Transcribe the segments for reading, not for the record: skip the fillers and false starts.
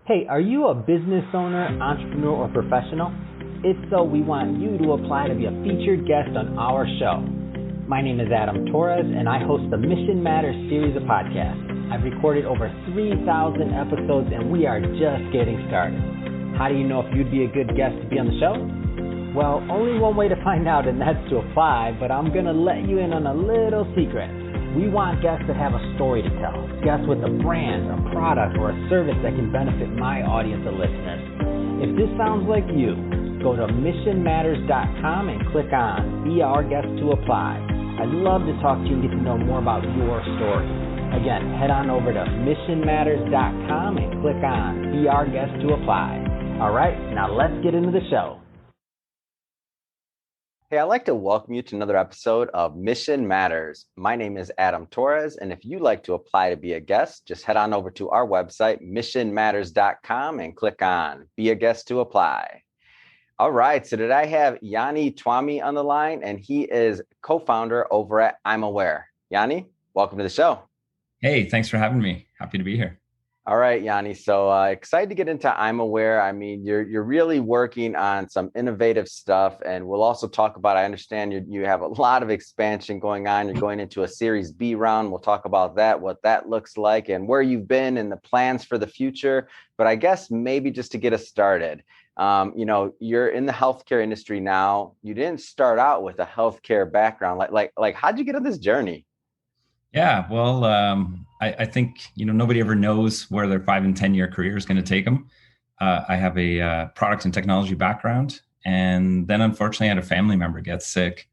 Hey, are you a business owner, entrepreneur, or professional? If so, we want you to apply to be a featured guest on our show. My name is Adam Torres, and I host the Mission Matters series of podcasts. I've recorded over 3,000 episodes, and we are just getting started. How do you know if you'd be a good guest to be on the show? Well, only one way to find out, and that's to apply, but I'm going to let you in on a little secret. We want guests that have a story to tell, guests with a brand, a product, or a service that can benefit my audience of listeners. If this sounds like you, go to missionmatters.com and click on Be Our Guest to apply. I'd love to talk to you and get to know more about your story. Again, head on over to missionmatters.com and click on Be Our Guest to apply. All right, now let's get into the show. Hey, I'd like to welcome you to another episode of Mission Matters. My name is Adam Torres, and if you'd like to apply to be a guest, just head on over to our website, missionmatters.com, and click on Be a Guest to Apply. All right, so today I have Jani Tuomi on the line, and he is co-founder over at imaware. Jani, welcome to the show. Hey, thanks for having me. Happy to be here. All right, Jani. So excited to get into imaware. I mean, you're really working on some innovative stuff, and we'll also talk about. I understand you have a lot of expansion going on. You're going into a Series B round. We'll talk about that, what that looks like, and where you've been, and the plans for the future. But I guess maybe just to get us started, you're in the healthcare industry now. You didn't start out with a healthcare background. Like, how'd you get on this journey? Yeah, well, I think, nobody ever knows where their 5 and 10 year career is going to take them. I have a product and technology background, and then unfortunately I had a family member get sick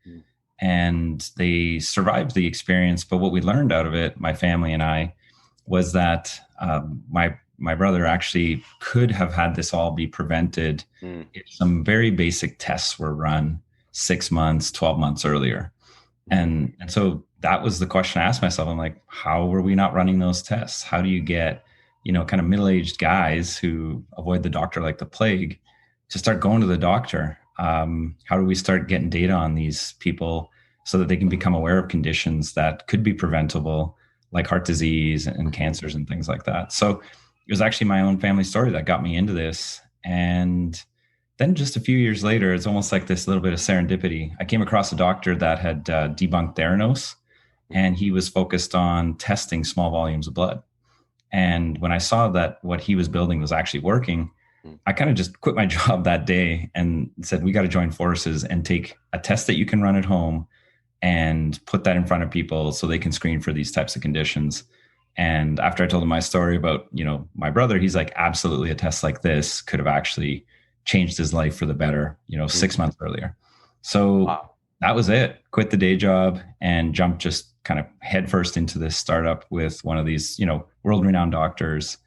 and they survived the experience. But what we learned out of it, my family and I, was that my brother actually could have had this all be prevented if some very basic tests were run 6 months, 12 months earlier. And so that was the question I asked myself. I'm like, how were we not running those tests? How do you get, kind of middle-aged guys who avoid the doctor like the plague to start going to the doctor? How do we start getting data on these people so that they can become aware of conditions that could be preventable, like heart disease and cancers and things like that? So it was actually my own family story that got me into this. And then just a few years later, it's almost like this little bit of serendipity. I came across a doctor that had debunked Theranos, and he was focused on testing small volumes of blood. And when I saw that what he was building was actually working, I kind of just quit my job that day and said, we got to join forces and take a test that you can run at home and put that in front of people so they can screen for these types of conditions. And after I told him my story about, my brother, he's like, absolutely, a test like this could have actually changed his life for the better, 6 months earlier. So That was it. Quit the day job and jumped just kind of headfirst into this startup with one of these, world-renowned doctors.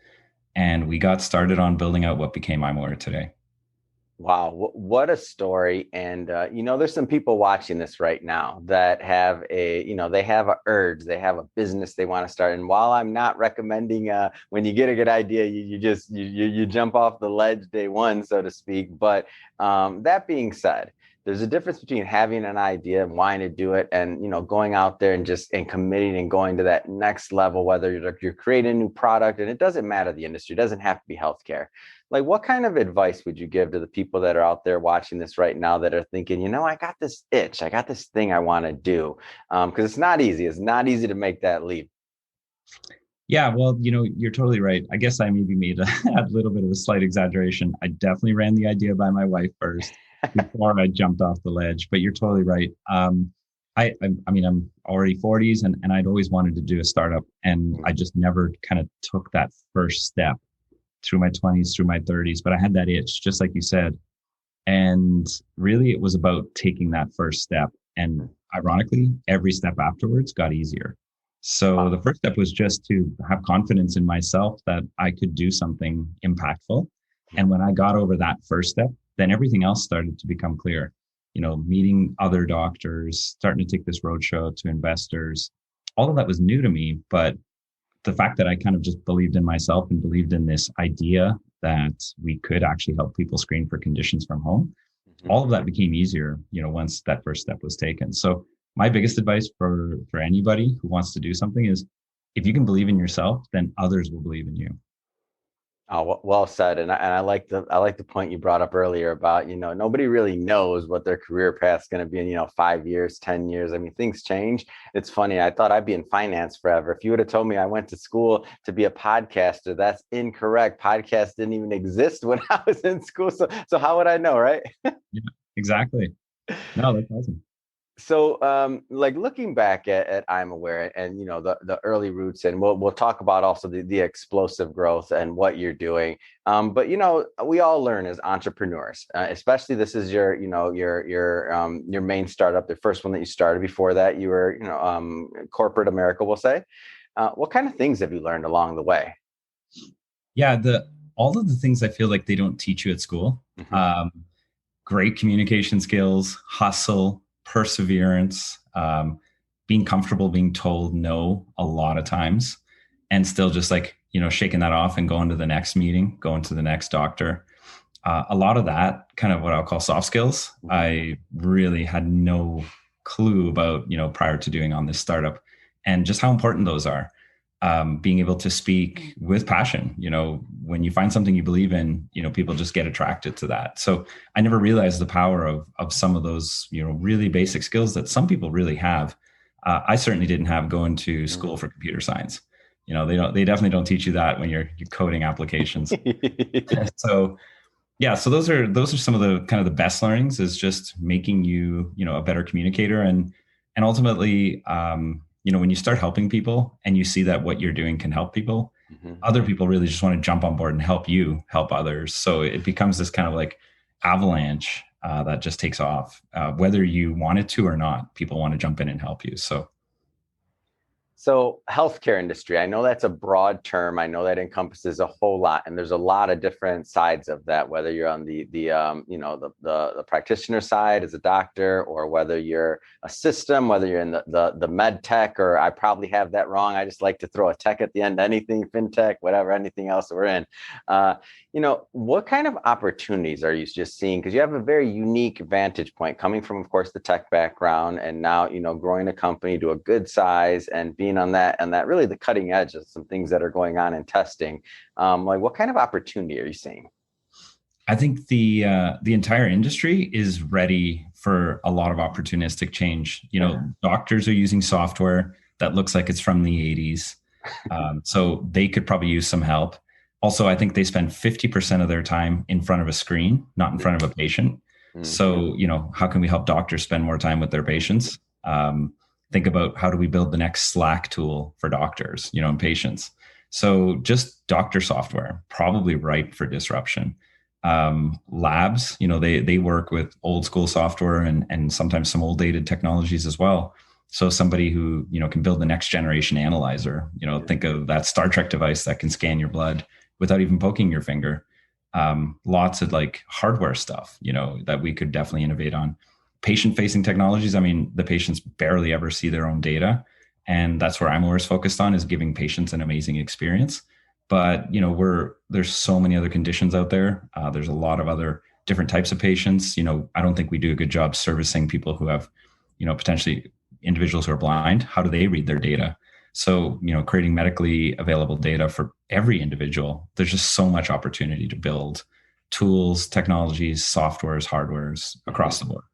And we got started on building out what became imaware today. Wow, what a story. And, there's some people watching this right now that have they have an urge, they have a business they want to start. And while I'm not recommending when you get a good idea, you jump off the ledge day one, so to speak. But that being said, there's a difference between having an idea and wanting to do it and, going out there and committing and going to that next level, whether you're creating a new product, and it doesn't matter the industry, it doesn't have to be healthcare. Like, what kind of advice would you give to the people that are out there watching this right now that are thinking, I got this itch, I got this thing I want to do? Because it's not easy. It's not easy to make that leap. Yeah, well, you're totally right. I guess I maybe made a little bit of a slight exaggeration. I definitely ran the idea by my wife first before I jumped off the ledge, but you're totally right. I'm already 40s and I'd always wanted to do a startup, and I just never kind of took that first step through my 20s, through my 30s, but I had that itch, just like you said. And really it was about taking that first step. And ironically, every step afterwards got easier. So the first step was just to have confidence in myself that I could do something impactful. And when I got over that first step, then everything else started to become clear. Meeting other doctors, starting to take this roadshow to investors, all of that was new to me. But the fact that I kind of just believed in myself and believed in this idea that we could actually help people screen for conditions from home, all of that became easier, once that first step was taken. So my biggest advice for anybody who wants to do something is, if you can believe in yourself, then others will believe in you. Oh, well said. And I like the point you brought up earlier about, nobody really knows what their career path is going to be in, 5 years, 10 years. I mean, things change. It's funny. I thought I'd be in finance forever. If you would have told me I went to school to be a podcaster, that's incorrect. Podcasts didn't even exist when I was in school. So how would I know, right? Yeah, exactly. No, that's awesome. So, like looking back at imaware and the early roots, and we'll talk about also the explosive growth and what you're doing. But we all learn as entrepreneurs, especially this is your main startup, the first one that you started. Before that, you were corporate America, we'll say. What kind of things have you learned along the way? Yeah, all of the things I feel like they don't teach you at school. Mm-hmm. Great communication skills, hustle, perseverance, being comfortable being told no a lot of times, and still just like, shaking that off and going to the next meeting, going to the next doctor. A lot of that kind of what I'll call soft skills, I really had no clue about, prior to doing on this startup, and just how important those are. Being able to speak with passion, when you find something you believe in, people just get attracted to that. So I never realized the power of some of those, really basic skills that some people really have. I certainly didn't have going to school for computer science. They definitely don't teach you that when you're coding applications. So yeah, so those are some of the kind of the best learnings, is just making you, a better communicator, and ultimately, when you start helping people and you see that what you're doing can help people, mm-hmm. other people really just want to jump on board and help you help others. So it becomes this kind of like avalanche that just takes off. Whether you want it to or not, people want to jump in and help you. So healthcare industry, I know that's a broad term. I know that encompasses a whole lot, and there's a lot of different sides of that. Whether you're on the practitioner side as a doctor, or whether you're a system, whether you're in the med tech, or I probably have that wrong. I just like to throw a tech at the end. Anything fintech, whatever, anything else we're in. What kind of opportunities are you just seeing? Because you have a very unique vantage point coming from, of course, the tech background, and now, growing a company to a good size and being on that really the cutting edge of some things that are going on in testing. Like what kind of opportunity are you seeing? I think the entire industry is ready for a lot of opportunistic change. Doctors are using software that looks like it's from the 80s. So they could probably use some help. Also, I think they spend 50% of their time in front of a screen, not in front of a patient. Mm-hmm. So, how can we help doctors spend more time with their patients? Think about how do we build the next Slack tool for doctors, and patients. So just doctor software, probably ripe for disruption. Labs, they work with old school software and sometimes some old dated technologies as well. So somebody who, can build the next generation analyzer, think of that Star Trek device that can scan your blood without even poking your finger. Lots of like hardware stuff, that we could definitely innovate on. Patient-facing technologies. I mean, the patients barely ever see their own data, and that's where imaware is focused on, is giving patients an amazing experience. But there's so many other conditions out there. There's a lot of other different types of patients. I don't think we do a good job servicing people who have, potentially individuals who are blind. How do they read their data? So, creating medically available data for every individual. There's just so much opportunity to build tools, technologies, softwares, hardwares across the board.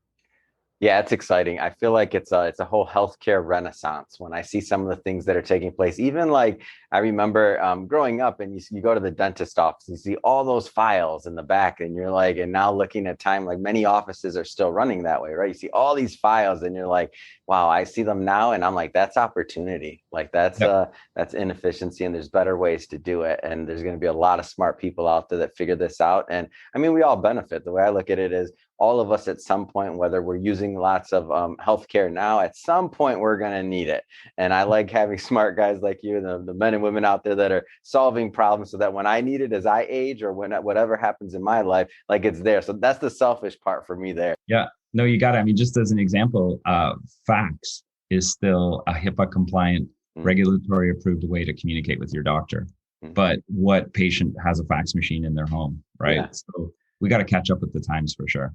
Yeah, it's exciting. I feel like it's a whole healthcare renaissance when I see some of the things that are taking place. Even like I remember growing up, and you go to the dentist office and you see all those files in the back, and you're like, and now looking at time, like many offices are still running that way, right? You see all these files and you're like, wow, I see them now, and I'm like, that's opportunity. Like that's inefficiency, and there's better ways to do it. And there's going to be a lot of smart people out there that figure this out. And I mean, we all benefit. The way I look at it is, all of us at some point, whether we're using lots of healthcare now, at some point we're going to need it. And I like having smart guys like you, the men and women out there that are solving problems so that when I need it as I age, or when whatever happens in my life, like it's there. So that's the selfish part for me there. Yeah, no, you got it. I mean, just as an example, fax is still a HIPAA compliant, regulatory approved way to communicate with your doctor. Mm-hmm. But what patient has a fax machine in their home, right? Yeah. So we got to catch up with the times for sure.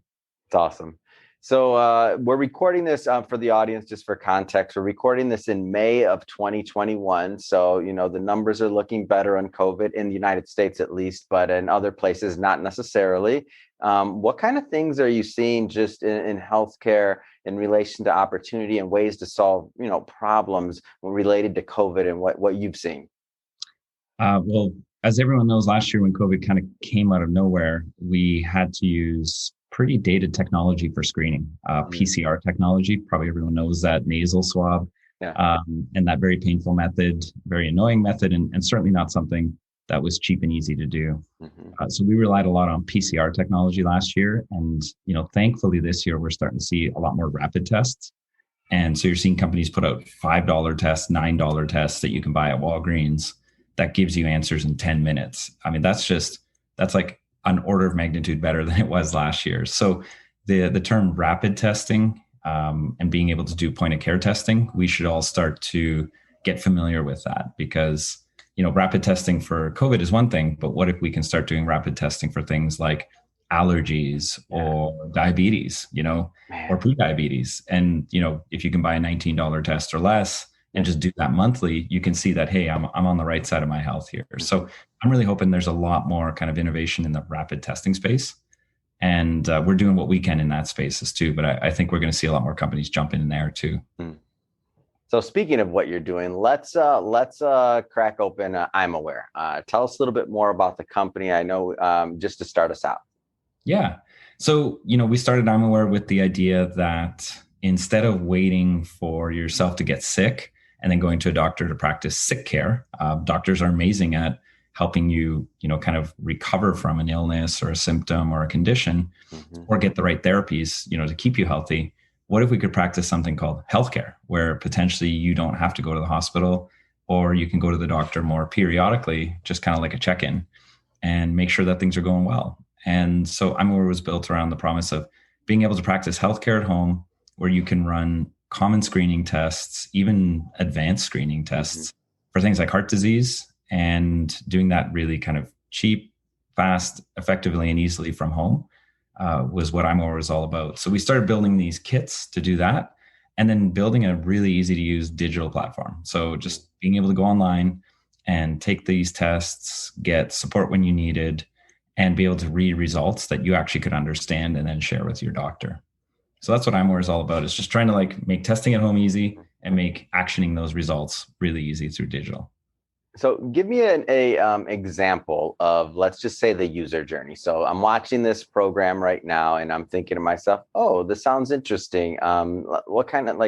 It's awesome. So we're recording this for the audience, just for context. We're recording this in May of 2021. So, the numbers are looking better on COVID in the United States, at least, but in other places, not necessarily. What kind of things are you seeing just in healthcare in relation to opportunity and ways to solve, problems related to COVID and what you've seen? Well, as everyone knows, last year when COVID kind of came out of nowhere, we had to use pretty dated technology for screening, PCR technology. Probably everyone knows that nasal swab, and that very painful method, very annoying method, and certainly not something that was cheap and easy to do. So we relied a lot on PCR technology last year. And, thankfully this year, we're starting to see a lot more rapid tests. And so you're seeing companies put out $5 tests, $9 tests that you can buy at Walgreens that gives you answers in 10 minutes. I mean, that's like an order of magnitude better than it was last year. So the term rapid testing and being able to do point of care testing, we should all start to get familiar with that, because, rapid testing for COVID is one thing, but what if we can start doing rapid testing for things like allergies or diabetes, or pre-diabetes? And, if you can buy a $19 test or less and just do that monthly, you can see that, hey, I'm on the right side of my health here. So I'm really hoping there's a lot more kind of innovation in the rapid testing space. And we're doing what we can in that spaces too. But I think we're going to see a lot more companies jump in there too. So speaking of what you're doing, let's crack open imaware. Tell us a little bit more about the company. I know, just to start us out. Yeah. So, we started imaware with the idea that instead of waiting for yourself to get sick and then going to a doctor to practice sick care, doctors are amazing at helping you, kind of recover from an illness or a symptom or a condition, or get the right therapies, to keep you healthy. What if we could practice something called healthcare, where potentially you don't have to go to the hospital, or you can go to the doctor more periodically, just kind of like a check-in, and make sure that things are going well. And so imaware was built around the promise of being able to practice healthcare at home, where you can run common screening tests, even advanced screening tests for things like heart disease, and doing that really kind of cheap, fast, effectively, and easily from home was what imaware was all about. So we started building these kits to do that, and then building a really easy to use digital platform. So just being able to go online and take these tests, get support when you needed, and be able to read results that you actually could understand and then share with your doctor. So that's what imaware is all about. It's just trying to make testing at home easy and make actioning those results really easy through digital. So give me an example of, let's just say, the user journey. So I'm watching this program right now and I'm thinking to myself, oh, this sounds interesting. What kind of,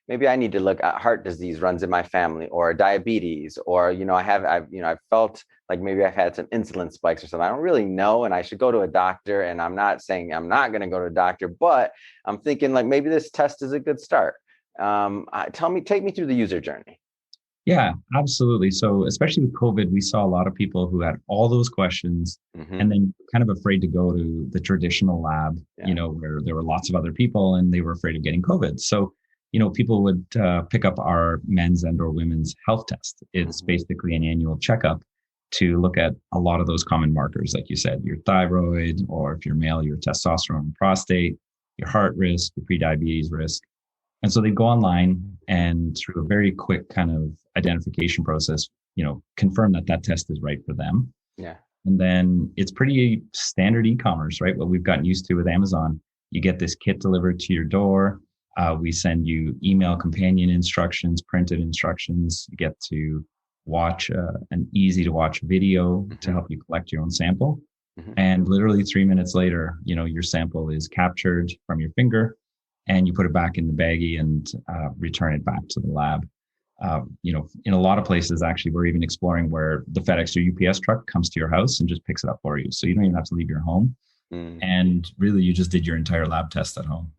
maybe I need to look at heart disease runs in my family, or diabetes, or, I've felt like maybe I've had some insulin spikes or something. I don't really know, and I should go to a doctor. And I'm not saying I'm not going to go to a doctor, but I'm thinking maybe this test is a good start. Take me through the user journey. Yeah, absolutely. So especially with COVID, we saw a lot of people who had all those questions and then kind of afraid to go to the traditional lab, where there were lots of other people and they were afraid of getting COVID. So, people would pick up our men's and or women's health test. It's basically an annual checkup to look at a lot of those common markers, like you said, your thyroid, or if you're male, your testosterone and prostate, your heart risk, your prediabetes risk. And so they go online and through a very quick kind of identification process, confirm that that test is right for them. Yeah. And then it's pretty standard e-commerce, right? What we've gotten used to with Amazon. You get this kit delivered to your door. We send you email companion instructions, printed instructions. You get to watch an easy to watch video to help you collect your own sample. And literally 3 minutes later, your sample is captured from your finger, and you put it back in the baggie and return it back to the lab. In a lot of places, actually, we're even exploring where the FedEx or UPS truck comes to your house and just picks it up for you. So you don't even have to leave your home. And really, you just did your entire lab test at home.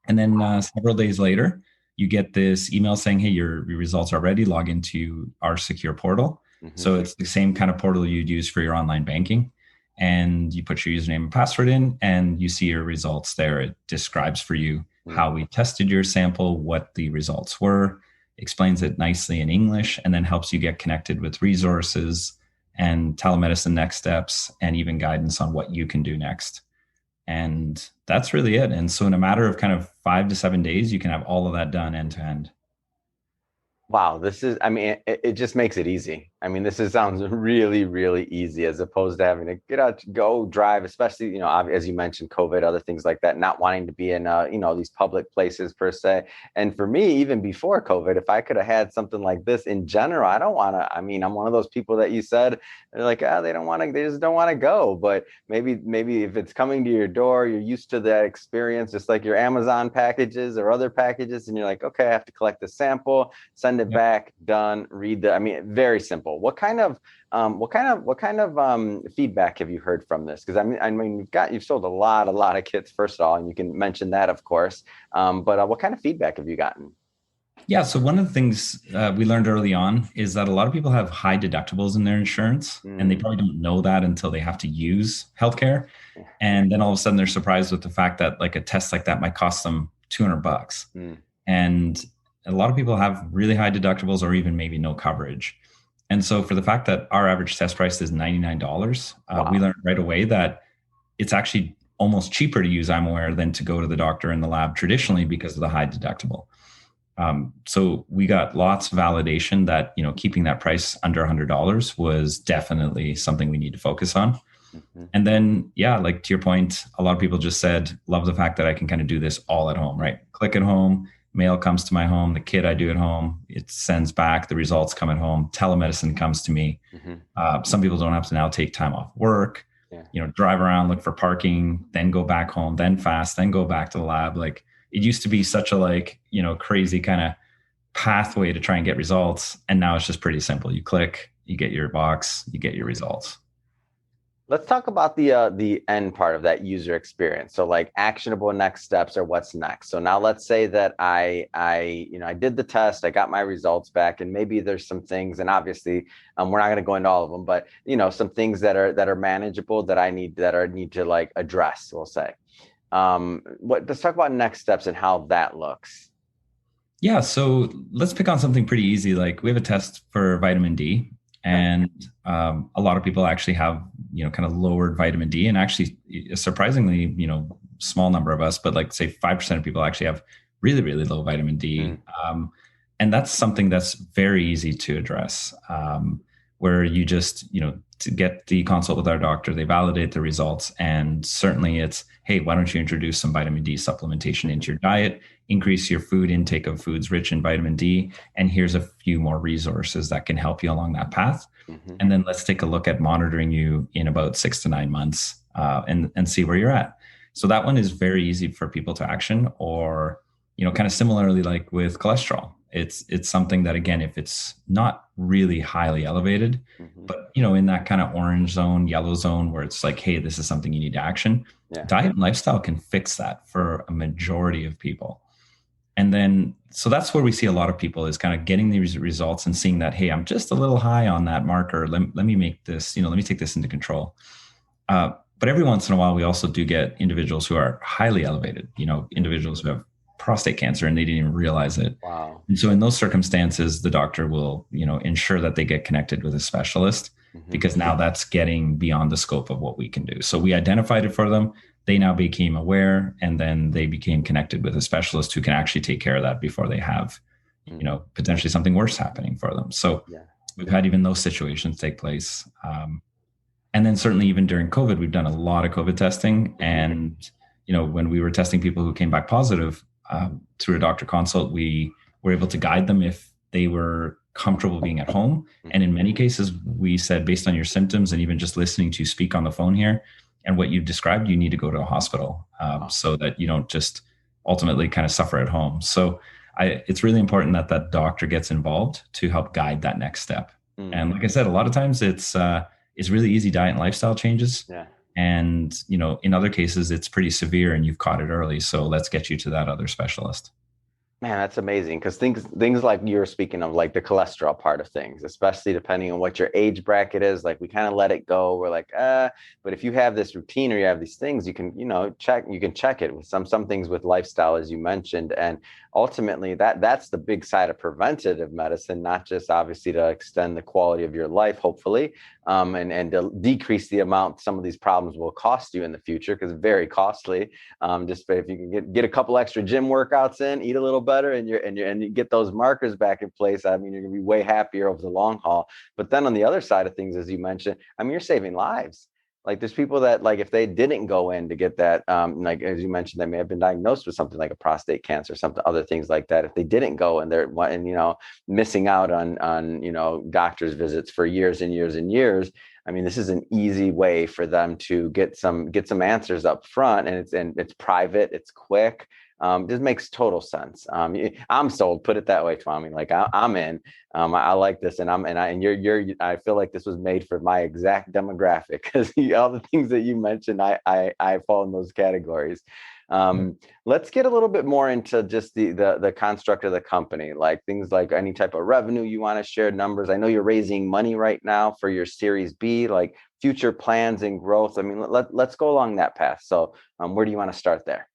And then several days later, you get this email saying, hey, your results are ready. Log into our secure portal. So it's the same kind of portal you'd use for your online banking. And you put your username and password in, and you see your results there. It describes for you how we tested your sample, what the results were, explains it nicely in English, and then helps you get connected with resources and telemedicine next steps, and even guidance on what you can do next. And that's really it. And so in a matter of kind of 5 to 7 days, you can have all of that done end to end. Wow, this is, I mean, it just makes it easy. I mean, sounds really, really easy as opposed to having to get out, go drive, especially, as you mentioned, COVID, other things like that, not wanting to be in, these public places per se. And for me, even before COVID, if I could have had something like this in general, I don't want to, I mean, I'm one of those people that you said, they're like, they just don't want to go. But maybe if it's coming to your door, you're used to that experience, just like your Amazon packages or other packages. And you're like, okay, I have to collect the sample, send it back, done, very simple. What kind of feedback have you heard from this? Because I mean, you've sold a lot of kits, first of all, and you can mention that, of course. But what kind of feedback have you gotten? Yeah. So one of the things we learned early on is that a lot of people have high deductibles in their insurance, and they probably don't know that until they have to use healthcare. And then all of a sudden they're surprised with the fact that like a test like that might cost them $200. And a lot of people have really high deductibles or even maybe no coverage. And so for the fact that our average test price is $99, we learned right away that it's actually almost cheaper to use imaware than to go to the doctor in the lab traditionally because of the high deductible. So we got lots of validation that, keeping that price under $100 was definitely something we need to focus on. And then, yeah, like to your point, a lot of people just said, love the fact that I can kind of do this all at home, right? Click at home. Mail comes to my home, the kit I do at home, it sends back, the results come at home, telemedicine comes to me. Some people don't have to now take time off work, drive around, look for parking, then go back home, then fast, then go back to the lab. Like it used to be such a crazy kind of pathway to try and get results. And now it's just pretty simple. You click, you get your box, you get your results. Let's talk about the end part of that user experience. So like actionable next steps or what's next. So now let's say that I did the test, I got my results back, and maybe there's some things, and obviously we're not going to go into all of them, but some things that are manageable that I need to like address, we'll say. Let's talk about next steps and how that looks. Yeah. So let's pick on something pretty easy. Like we have a test for vitamin D. And a lot of people actually have, kind of lowered vitamin D, and actually surprisingly, small number of us, but like say 5% of people actually have really, really low vitamin D. And that's something that's very easy to address, where you just, to get the consult with our doctor, they validate the results. And certainly it's, hey, why don't you introduce some vitamin D supplementation into your diet, increase your food intake of foods rich in vitamin D, and here's a few more resources that can help you along that path. And then let's take a look at monitoring you in about 6 to 9 months and see where you're at. So that one is very easy for people to action. Or, kind of similarly like with cholesterol, it's something that, again, if it's not really highly elevated, but in that kind of orange zone, yellow zone where it's like, hey, this is something you need to action. Diet and lifestyle can fix that for a majority of people. And then, so that's where we see a lot of people is kind of getting these results and seeing that, hey, I'm just a little high on that marker. Let me make this, let me take this into control. But every once in a while, we also do get individuals who are highly elevated, individuals who have prostate cancer and they didn't even realize it. Wow. And so in those circumstances, the doctor will, ensure that they get connected with a specialist, because now that's getting beyond the scope of what we can do. So we identified it for them. They now became aware, and then they became connected with a specialist who can actually take care of that before they have, potentially something worse happening for them. So we've had even those situations take place. And then certainly even during COVID, we've done a lot of COVID testing. And, when we were testing people who came back positive through a doctor consult, we were able to guide them if they were comfortable being at home. And in many cases, we said, based on your symptoms and even just listening to you speak on the phone here, and what you've described, you need to go to a hospital so that you don't just ultimately kind of suffer at home. So it's really important that that doctor gets involved to help guide that next step. And like I said, a lot of times it's really easy diet and lifestyle changes. And, in other cases, it's pretty severe and you've caught it early. So let's get you to that other specialist. Man, that's amazing, because things like you're speaking of, like the cholesterol part of things, especially depending on what your age bracket is, like we kind of let it go. We're like, but if you have this routine or you have these things, you can, you can check it with some things with lifestyle, as you mentioned. And ultimately that's the big side of preventative medicine, not just obviously to extend the quality of your life, hopefully, and to decrease the amount some of these problems will cost you in the future, because very costly. Just if you can get a couple extra gym workouts in, eat a little better, and you get those markers back in place, I mean, you're gonna be way happier over the long haul. But then on the other side of things, as you mentioned, I mean, you're saving lives. Like there's people that, like, if they didn't go in to get that, like as you mentioned, they may have been diagnosed with something like a prostate cancer, something, other things like that. If they didn't go and they're, and missing out on doctor's visits for years and years and years. I mean, this is an easy way for them to get some answers up front, and it's private, it's quick. This makes total sense. I'm sold. Put it that way, Tuomi. Like I'm in. I like this, and you're. I feel like this was made for my exact demographic, because all the things that you mentioned, I fall in those categories. Let's get a little bit more into just the construct of the company, like things like any type of revenue you want to share, numbers. I know you're raising money right now for your Series B, like future plans and growth. I mean, let's go along that path. So, where do you want to start there?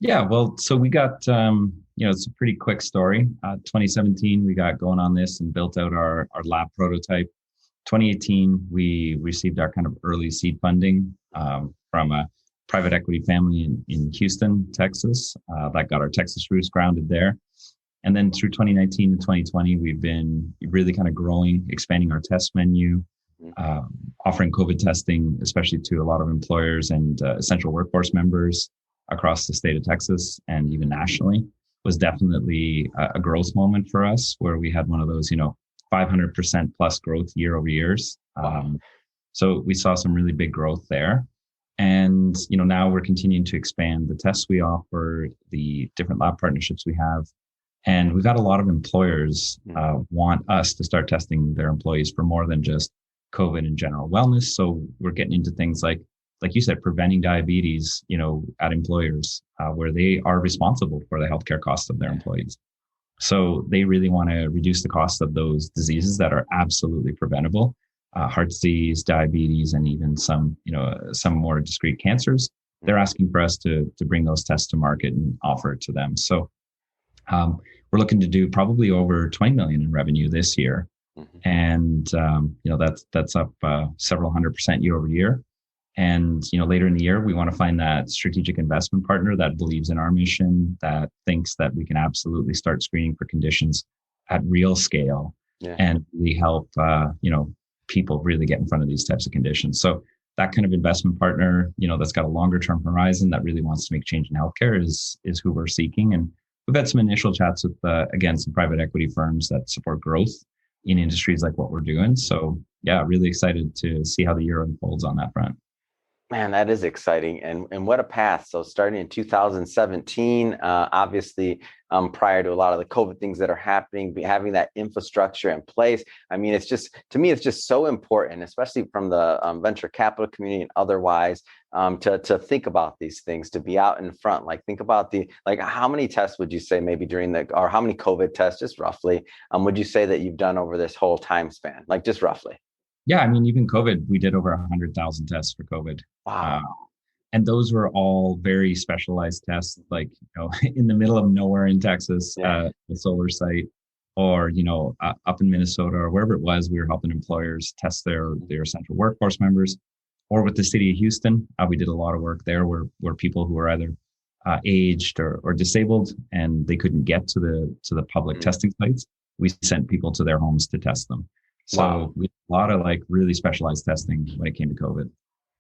Yeah, well, so we got, it's a pretty quick story. 2017, we got going on this and built out our lab prototype. 2018, we received our kind of early seed funding from a private equity family in Houston, Texas, that got our Texas roots grounded there. And then through 2019 and 2020, we've been really kind of growing, expanding our test menu, offering COVID testing, especially to a lot of employers and essential workforce members across the state of Texas and even nationally. Was definitely a growth moment for us, where we had one of those, 500% plus growth year over years. So we saw some really big growth there. And, now we're continuing to expand the tests we offer, the different lab partnerships we have. And we've got a lot of employers want us to start testing their employees for more than just COVID and general wellness. So we're getting into things like you said, preventing diabetes, at employers where they are responsible for the healthcare costs of their employees. So they really want to reduce the cost of those diseases that are absolutely preventable, heart disease, diabetes, and even some more discrete cancers. They're asking for us to bring those tests to market and offer it to them. So we're looking to do probably over 20 million in revenue this year. And, that's up several 100% year over year. And, later in the year, we want to find that strategic investment partner that believes in our mission, that thinks that we can absolutely start screening for conditions at real scale and really help, people really get in front of these types of conditions. So that kind of investment partner, that's got a longer term horizon, that really wants to make change in healthcare is who we're seeking. And we've had some initial chats with, some private equity firms that support growth in industries like what we're doing. So yeah, really excited to see how the year unfolds on that front. Man, that is exciting. And what a path. So starting in 2017, obviously, prior to a lot of the COVID things that are happening, having that infrastructure in place. I mean, to me, it's just so important, especially from the venture capital community and otherwise, to think about these things, to be out in front. Like, think about how many tests would you say maybe or how many COVID tests, just roughly, would you say that you've done over this whole time span? Like, just roughly. Yeah, I mean, even COVID, we did over 100,000 tests for COVID. Wow. And those were all very specialized tests, like, in the middle of nowhere in Texas, the solar site, or, up in Minnesota or wherever it was, we were helping employers test their essential workforce members. Or with the city of Houston, we did a lot of work there where people who were either aged or disabled and they couldn't get to the public testing sites. We sent people to their homes to test them. So we had a lot of really specialized testing when it came to COVID.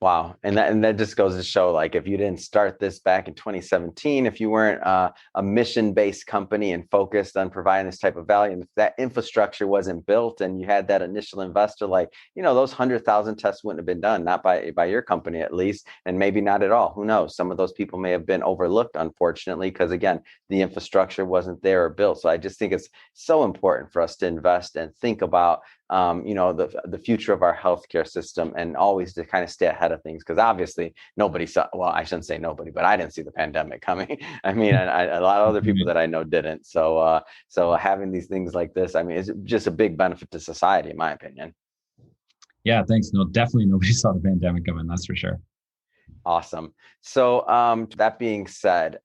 Wow. And that just goes to show, like, if you didn't start this back in 2017, if you weren't a mission-based company and focused on providing this type of value, and if that infrastructure wasn't built and you had that initial investor, those 100,000 tests wouldn't have been done, not by your company at least, and maybe not at all. Who knows? Some of those people may have been overlooked, unfortunately, because again, the infrastructure wasn't there or built. So I just think it's so important for us to invest and think about the future of our healthcare system, and always to kind of stay ahead of things, because obviously nobody saw, well, I shouldn't say nobody, but I didn't see the pandemic coming. I mean, a lot of other people that I know didn't. So having these things like this, I mean, it's just a big benefit to society, in my opinion. Yeah, thanks. No, definitely nobody saw the pandemic coming. That's for sure. Awesome. So that being said,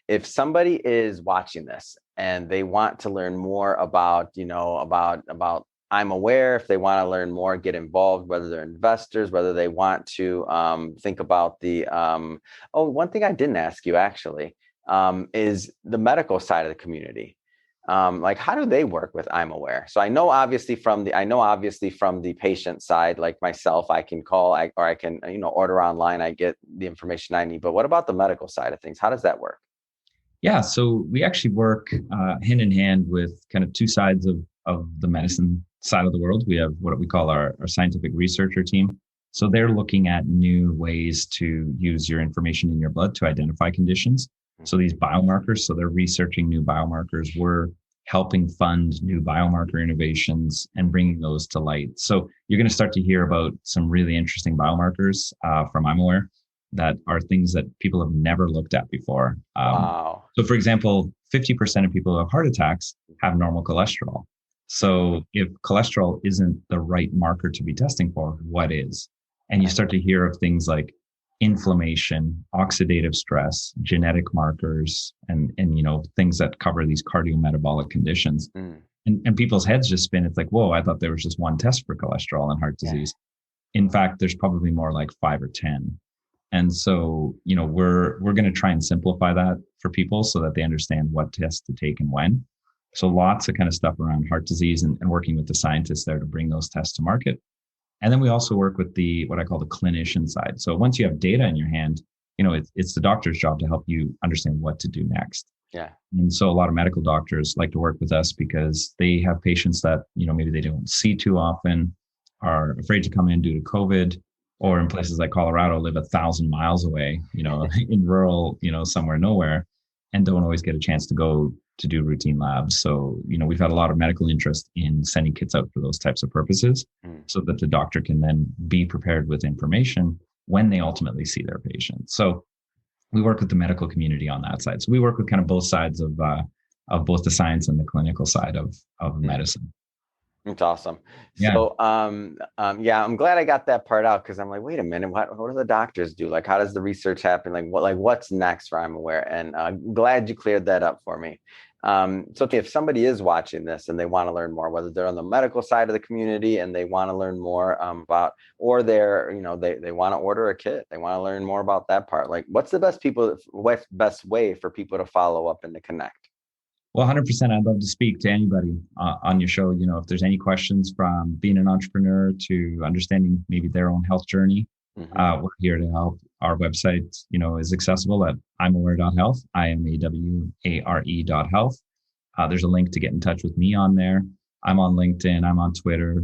if somebody is watching this and they want to learn more about, about imaware, if they want to learn more, get involved, whether they're investors, whether they want to think about the, one thing I didn't ask you actually is the medical side of the community. Like, how do they work with imaware? So I know obviously from the patient side, like myself, I can call, or I can, order online, I get the information I need. But what about the medical side of things? How does that work? Yeah, so we actually work hand in hand with kind of two sides of the medicine side of the world. We have what we call our scientific researcher team. So they're looking at new ways to use your information in your blood to identify conditions. So these biomarkers, so they're researching new biomarkers. We're helping fund new biomarker innovations and bringing those to light. So you're going to start to hear about some really interesting biomarkers from imaware that are things that people have never looked at before. Wow. So for example, 50% of people who have heart attacks have normal cholesterol. So if cholesterol isn't the right marker to be testing for, what is? And you start to hear of things like inflammation, oxidative stress, genetic markers, and things that cover these cardiometabolic conditions. And people's heads just spin. It's like, whoa, I thought there was just one test for cholesterol and heart disease. Yeah. In fact, there's probably more like 5 or 10. And so, we're going to try and simplify that for people so that they understand what tests to take and when. So lots of kind of stuff around heart disease and working with the scientists there to bring those tests to market. And then we also work with what I call the clinician side. So once you have data in your hand, it's the doctor's job to help you understand what to do next. Yeah. And so a lot of medical doctors like to work with us because they have patients that, maybe they don't see too often, are afraid to come in due to COVID, or in places like Colorado, live 1,000 miles away, in rural, somewhere nowhere, and don't always get a chance to go to do routine labs. So, we've had a lot of medical interest in sending kits out for those types of purposes so that the doctor can then be prepared with information when they ultimately see their patient. So we work with the medical community on that side. So we work with kind of both sides of both the science and the clinical side of medicine. It's awesome. Yeah. So, I'm glad I got that part out, because I'm like, wait a minute, what do the doctors do? Like, how does the research happen? What's next for imaware? And glad you cleared that up for me. So if somebody is watching this and they want to learn more, whether they're on the medical side of the community and they want to learn more about, or they're, they want to order a kit, they want to learn more about that part. Like, what's the best way for people to follow up and to connect? Well, 100%. I'd love to speak to anybody on your show. If there's any questions from being an entrepreneur to understanding maybe their own health journey, we're here to help. Our website, is accessible at imaware.health, imaware.health. There's a link to get in touch with me on there. I'm on LinkedIn. I'm on Twitter.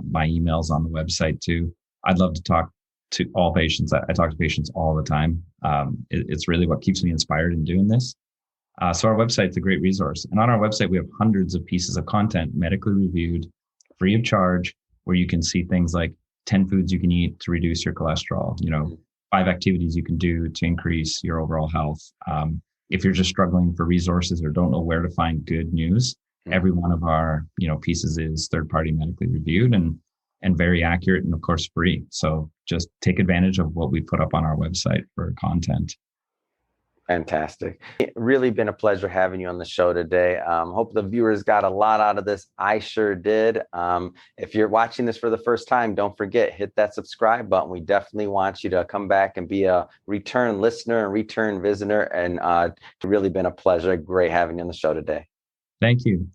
My email's on the website too. I'd love to talk to all patients. I talk to patients all the time. It's really what keeps me inspired in doing this. So our website's a great resource. And on our website, we have hundreds of pieces of content, medically reviewed, free of charge, where you can see things like 10 foods you can eat to reduce your cholesterol, 5 activities you can do to increase your overall health. If you're just struggling for resources or don't know where to find good news, every one of our, pieces is third-party medically reviewed and very accurate, and of course free. So just take advantage of what we put up on our website for content. Fantastic. It's really been a pleasure having you on the show today. Hope the viewers got a lot out of this. I sure did. If you're watching this for the first time, don't forget, hit that subscribe button. We definitely want you to come back and be a return listener and return visitor. And it's really been a pleasure. Great having you on the show today. Thank you.